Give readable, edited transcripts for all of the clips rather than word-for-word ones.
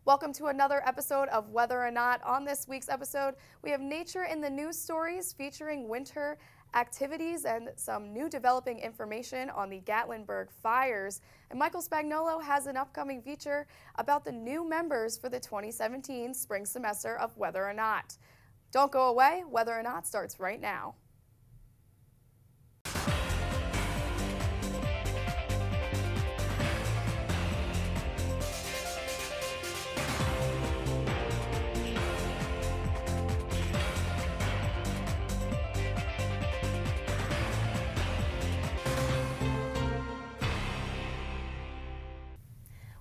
Welcome to another episode of Whether or Not. On this week's episode, we have nature in the news stories featuring winter activities and some new developing information on the Gatlinburg fires. And Michael Spagnolo has an upcoming feature about the new members for the 2017 spring semester of Whether or Not. Don't go away, Whether or Not starts right now.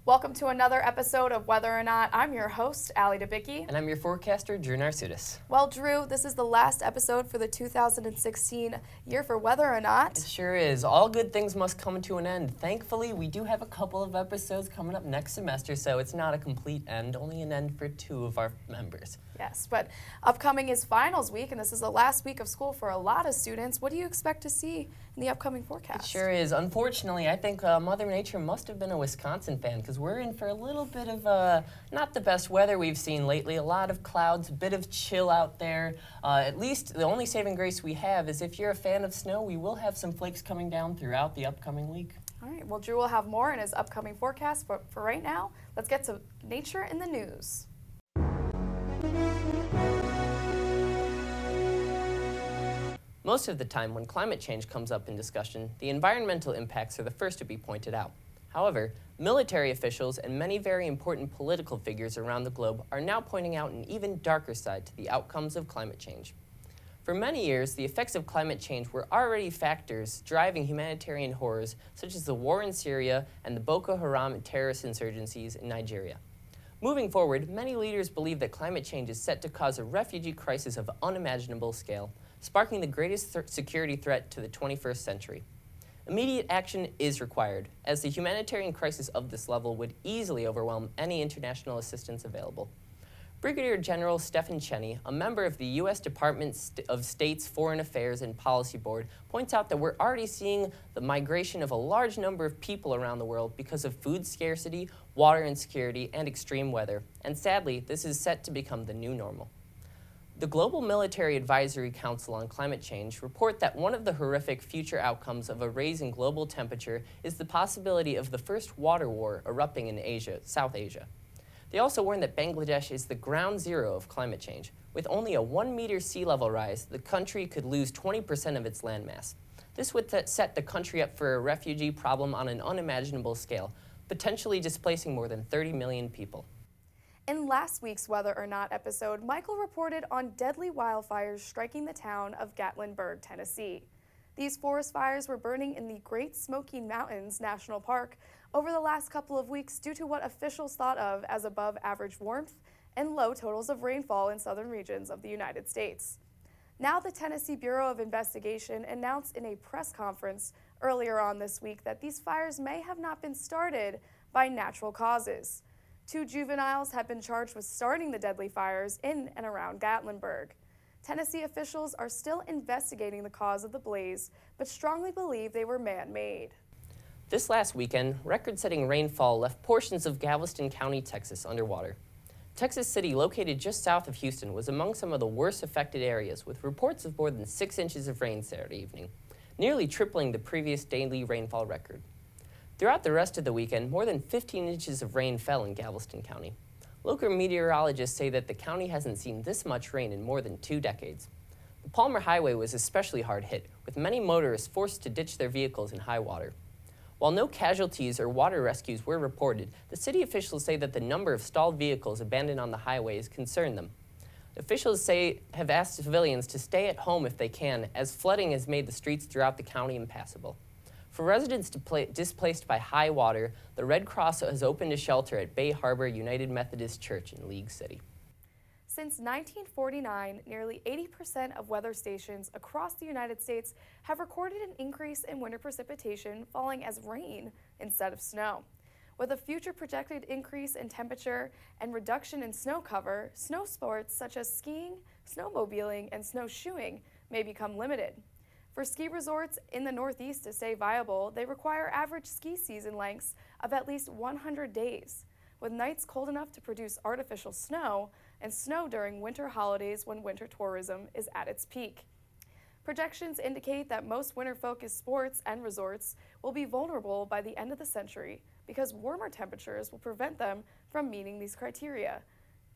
Welcome to another episode of Whether or Not. I'm your host, Debiki. And I'm your forecaster, Drew Narsutis. Well, Drew, this is the last episode for the 2016 year for Whether or Not. It sure is. All good things must come to an end. Thankfully, we do have a couple of episodes coming up next semester, so it's not a complete end, only an end for 2 of our members. Yes, but upcoming is finals week, and this is the last week of school for a lot of students. What do you expect to see in the upcoming forecast? It sure is. Unfortunately, I think Mother Nature must have been a Wisconsin fan, because we're in for a little bit of not the best weather we've seen lately. A lot of clouds, a bit of chill out there. At least the only saving grace we have is if you're a fan of snow, we will have some flakes coming down throughout the upcoming week. All right, well, Drew will have more in his upcoming forecast, but for right now, let's get to nature in the news. Most of the time, when climate change comes up in discussion, the environmental impacts are the first to be pointed out. However, military officials and many very important political figures around the globe are now pointing out an even darker side to the outcomes of climate change. For many years, the effects of climate change were already factors driving humanitarian horrors such as the war in Syria and the Boko Haram terrorist insurgencies in Nigeria. Moving forward, many leaders believe that climate change is set to cause a refugee crisis of unimaginable scale, sparking the greatest security threat to the 21st century. Immediate action is required, as the humanitarian crisis of this level would easily overwhelm any international assistance available. Brigadier General Stephen Cheney, a member of the U.S. Department of State's Foreign Affairs and Policy Board, points out that we're already seeing the migration of a large number of people around the world because of food scarcity, water insecurity, and extreme weather, and sadly, this is set to become the new normal. The Global Military Advisory Council on Climate Change report that one of the horrific future outcomes of a rise in global temperature is the possibility of the first water war erupting in Asia, South Asia. They also warn that Bangladesh is the ground zero of climate change. With only a 1-meter sea level rise, the country could lose 20% of its landmass. This would set the country up for a refugee problem on an unimaginable scale, potentially displacing more than 30 million people. In last week's Whether or Not episode, Michael reported on deadly wildfires striking the town of Gatlinburg, Tennessee. These forest fires were burning in the Great Smoky Mountains National Park over the last couple of weeks due to what officials thought of as above average warmth and low totals of rainfall in southern regions of the United States. Now the Tennessee Bureau of Investigation announced in a press conference earlier on this week that these fires may have not been started by natural causes. 2 juveniles have been charged with starting the deadly fires in and around Gatlinburg. Tennessee officials are still investigating the cause of the blaze, but strongly believe they were man-made. This last weekend, record-setting rainfall left portions of Galveston County, Texas, underwater. Texas City, located just south of Houston, was among some of the worst affected areas, with reports of more than 6 inches of rain Saturday evening, nearly tripling the previous daily rainfall record. Throughout the rest of the weekend, more than 15 inches of rain fell in Galveston County. Local meteorologists say that the county hasn't seen this much rain in more than 2 decades. The Palmer Highway was especially hard hit, with many motorists forced to ditch their vehicles in high water. While no casualties or water rescues were reported, the city officials say that the number of stalled vehicles abandoned on the highways concern them. Officials have asked civilians to stay at home if they can, as flooding has made the streets throughout the county impassable. For residents displaced by high water, the Red Cross has opened a shelter at Bay Harbor United Methodist Church in League City. Since 1949, nearly 80% of weather stations across the United States have recorded an increase in winter precipitation falling as rain instead of snow. With a future projected increase in temperature and reduction in snow cover, snow sports such as skiing, snowmobiling, and snowshoeing may become limited. For ski resorts in the Northeast to stay viable, they require average ski season lengths of at least 100 days. with nights cold enough to produce artificial snow and snow during winter holidays when winter tourism is at its peak. Projections indicate that most winter-focused sports and resorts will be vulnerable by the end of the century because warmer temperatures will prevent them from meeting these criteria,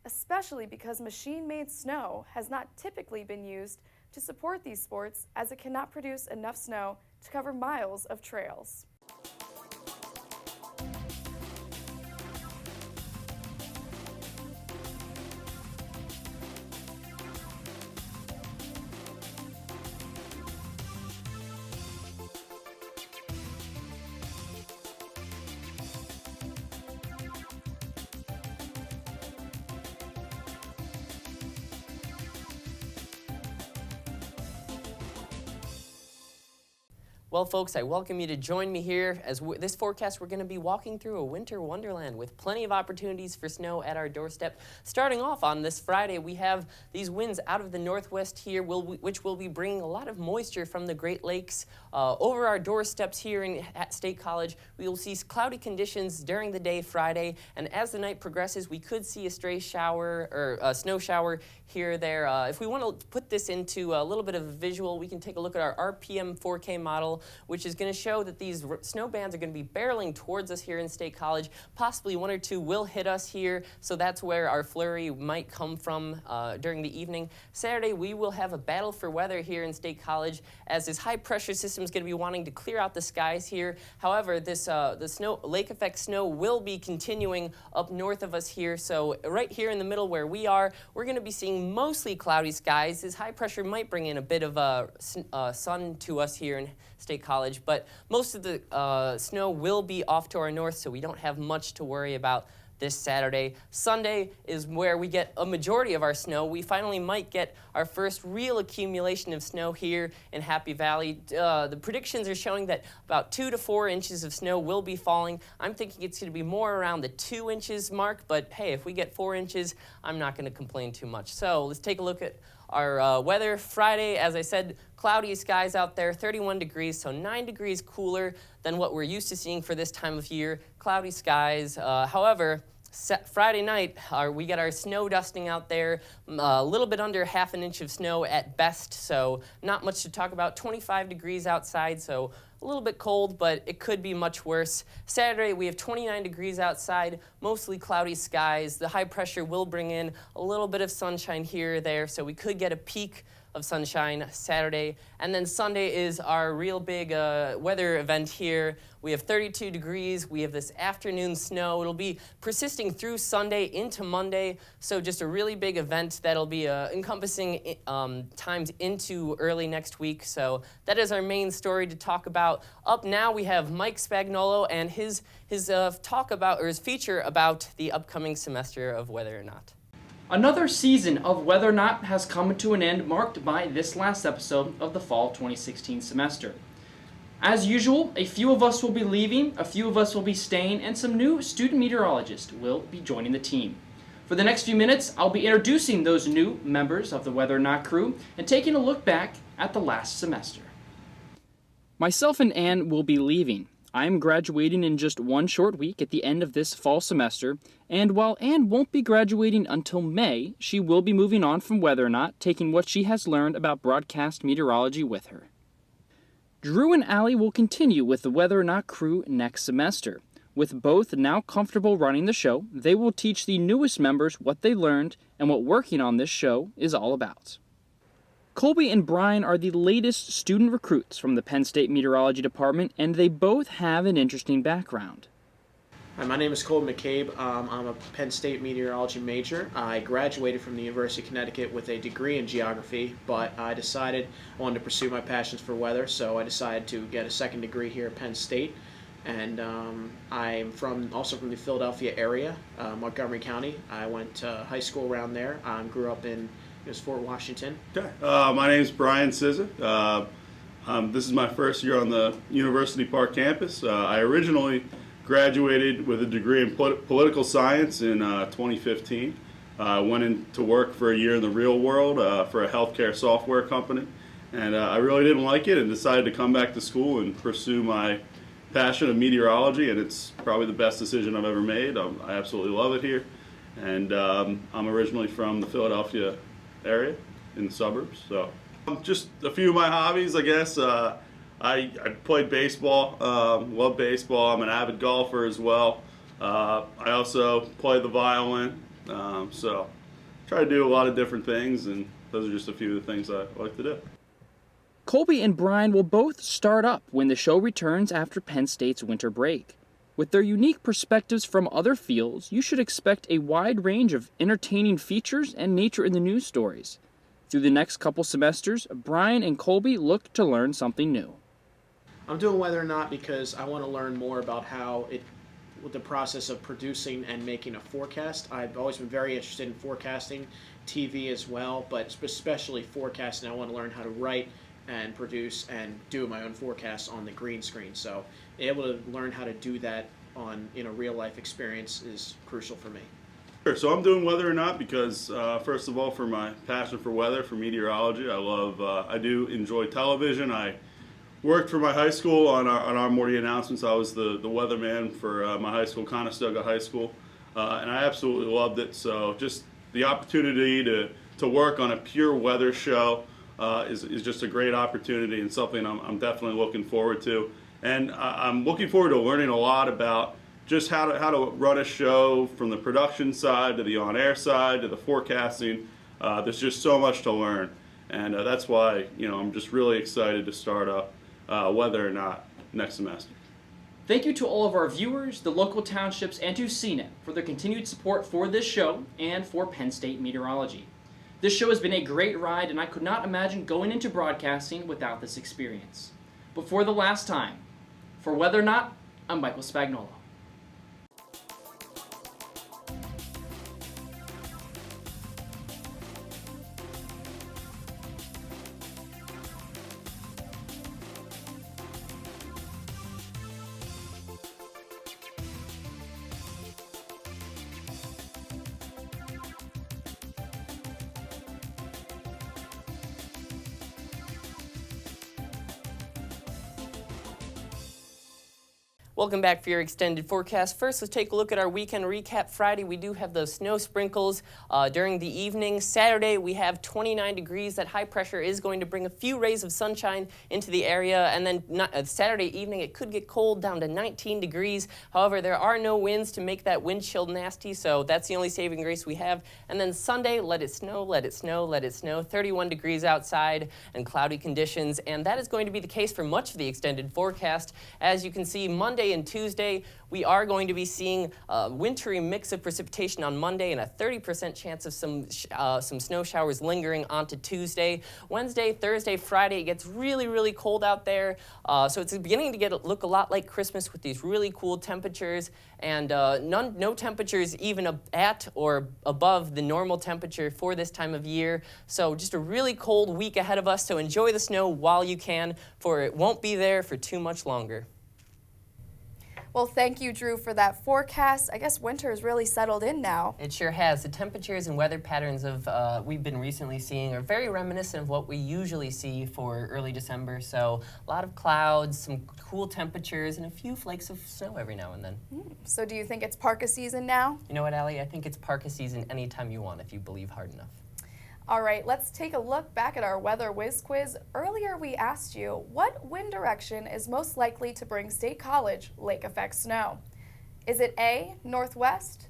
especially because machine-made snow has not typically been used to support these sports as it cannot produce enough snow to cover miles of trails. Well, folks, I welcome you to join me here. As this forecast, we're going to be walking through a winter wonderland with plenty of opportunities for snow at our doorstep. Starting off on this Friday, we have these winds out of the northwest here, which will be bringing a lot of moisture from the Great Lakes over our doorsteps here at State College. We will see cloudy conditions during the day Friday, and as the night progresses, we could see a stray shower or a snow shower here or there. If we want to put this into a little bit of a visual, we can take a look at our RPM 4K model, which is going to show that these snow bands are going to be barreling towards us here in State College. Possibly one or two will hit us here, so that's where our flurry might come from during the evening. Saturday, we will have a battle for weather here in State College, as this high-pressure system is going to be wanting to clear out the skies here. However, this the lake effect snow will be continuing up north of us here, so right here in the middle where we are, we're going to be seeing mostly cloudy skies. This high pressure might bring in a bit of sun to us here in State College, but most of the snow will be off to our north, so we don't have much to worry about this Saturday. Sunday is where we get a majority of our snow. We finally might get our first real accumulation of snow here in Happy Valley. The predictions are showing that about 2 to 4 inches of snow will be falling. I'm thinking it's going to be more around the 2 inches mark, but hey, if we get 4 inches, I'm not going to complain too much. So let's take a look at our weather. Friday, as I said, cloudy skies out there, 31 degrees, so 9 degrees cooler than what we're used to seeing for this time of year. Cloudy skies. However, Friday night, we get our snow dusting out there, a little bit under half an inch of snow at best, so not much to talk about. 25 degrees outside, so a little bit cold, but it could be much worse. Saturday, we have 29 degrees outside, mostly cloudy skies. The high pressure will bring in a little bit of sunshine here or there, so we could get a peak of sunshine Saturday. And then Sunday is our real big weather event here. We have 32 degrees. We have this afternoon snow. It'll be persisting through Sunday into Monday, so just a really big event that'll be encompassing times into early next week. So that is our main story to talk about. Up now, we have Mike Spagnolo and his talk about, or his feature about the upcoming semester of Whether or Not. Another season of Whether or Not has come to an end, marked by this last episode of the fall 2016 semester. As usual, a few of us will be leaving, a few of us will be staying, and some new student meteorologists will be joining the team. For the next few minutes, I'll be introducing those new members of the Whether or Not crew and taking a look back at the last semester. Myself and Anne will be leaving. I am graduating in just one short week at the end of this fall semester, and while Anne won't be graduating until May, she will be moving on from Whether or Not, taking what she has learned about broadcast meteorology with her. Drew and Allie will continue with the Whether or Not crew next semester. With both now comfortable running the show, they will teach the newest members what they learned and what working on this show is all about. Colby and Brian are the latest student recruits from the Penn State Meteorology Department, and they both have an interesting background. Hi, my name is Colby McCabe. I'm a Penn State meteorology major. I graduated from the University of Connecticut with a degree in geography, but I decided I wanted to pursue my passions for weather, so I decided to get a second degree here at Penn State. And I'm also from the Philadelphia area, Montgomery County. I went to high school around there. Grew up in Fort Washington. Okay. My name is Brian Sizza. This is my first year on the University Park campus. I originally graduated with a degree in political science in 2015. I went into work for a year in the real world for a healthcare software company, and I really didn't like it and decided to come back to school and pursue my passion of meteorology, and it's probably the best decision I've ever made. I absolutely love it here, and I'm originally from the Philadelphia area in the suburbs. So just a few of my hobbies, I guess. I played baseball, love baseball. I'm an avid golfer as well. I also play the violin, so try to do a lot of different things, and those are just a few of the things I like to do. Colby and Brian will both start up when the show returns after Penn State's winter break. With their unique perspectives from other fields, you should expect a wide range of entertaining features and nature in the news stories. Through the next couple semesters, Brian and Colby look to learn something new. I'm doing Whether or Not because I want to learn more about the process of producing and making a forecast. I've always been very interested in forecasting, TV as well, but especially forecasting. I want to learn how to write and produce and do my own forecasts on the green screen. So being able to learn how to do that in a real life experience is crucial for me. Sure. So I'm doing Whether or Not because, first of all, for my passion for weather, for meteorology, I do enjoy television. I worked for my high school on our morning announcements. I was the weatherman for my high school, Conestoga High School, and I absolutely loved it. So just the opportunity to work on a pure weather show is just a great opportunity and something I'm definitely looking forward to. And I'm looking forward to learning a lot about just how to run a show from the production side to the on-air side to the forecasting. There's just so much to learn, and that's why I'm just really excited to start up Whether or Not next semester. Thank you to all of our viewers, the local townships, and to CNET for their continued support for this show and for Penn State Meteorology. This show has been a great ride, and I could not imagine going into broadcasting without this experience. But for the last time, for Whether or Not, I'm Michael Spagnuolo. Welcome back for your extended forecast. First, let's take a look at our weekend recap. Friday, we do have those snow sprinkles during the evening. Saturday, we have 29 degrees. That high pressure is going to bring a few rays of sunshine into the area. And then Saturday evening, it could get cold down to 19 degrees. However, there are no winds to make that wind chill nasty, so that's the only saving grace we have. And then Sunday, let it snow, let it snow, let it snow. 31 degrees outside and cloudy conditions. And that is going to be the case for much of the extended forecast. As you can see, Monday and Tuesday, we are going to be seeing a wintry mix of precipitation on Monday and a 30% chance of some snow showers lingering onto Tuesday. Wednesday, Thursday, Friday, it gets really, really cold out there. So it's beginning to look a lot like Christmas with these really cool temperatures, and no temperatures even at or above the normal temperature for this time of year. So just a really cold week ahead of us, so enjoy the snow while you can, for it won't be there for too much longer. Well, thank you, Drew, for that forecast. I guess winter has really settled in now. It sure has. The temperatures and weather patterns we've been recently seeing are very reminiscent of what we usually see for early December. So a lot of clouds, some cool temperatures, and a few flakes of snow every now and then. So do you think it's parka season now? You know what, Allie? I think it's parka season anytime you want if you believe hard enough. All right, let's take a look back at our weather whiz quiz. Earlier we asked you, what wind direction is most likely to bring State College lake effect snow? Is it A, northwest,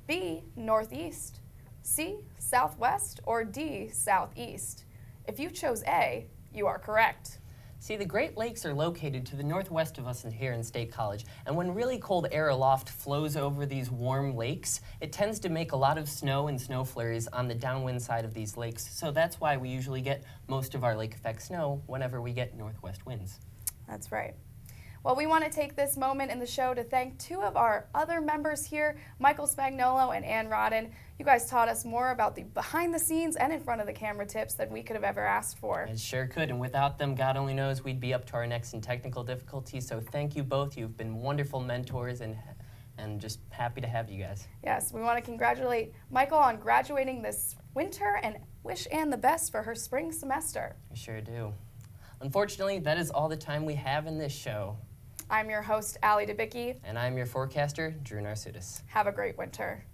B, northeast, C, southwest, or D, southeast? If you chose A, you are correct. See, the Great Lakes are located to the northwest of us here in State College, and when really cold air aloft flows over these warm lakes, it tends to make a lot of snow and snow flurries on the downwind side of these lakes, so that's why we usually get most of our lake effect snow whenever we get northwest winds. That's right. Well, we want to take this moment in the show to thank two of our other members here, Michael Spagnuolo and Ann Rodden. You guys taught us more about the behind the scenes and in front of the camera tips than we could have ever asked for. It sure could, and without them, God only knows we'd be up to our necks in technical difficulties, so thank you both. You've been wonderful mentors, and just happy to have you guys. Yes, we want to congratulate Michael on graduating this winter and wish Ann the best for her spring semester. I sure do. Unfortunately, that is all the time we have in this show. I'm your host, Allie Debiki. And I'm your forecaster, Drew Narsutis. Have a great winter.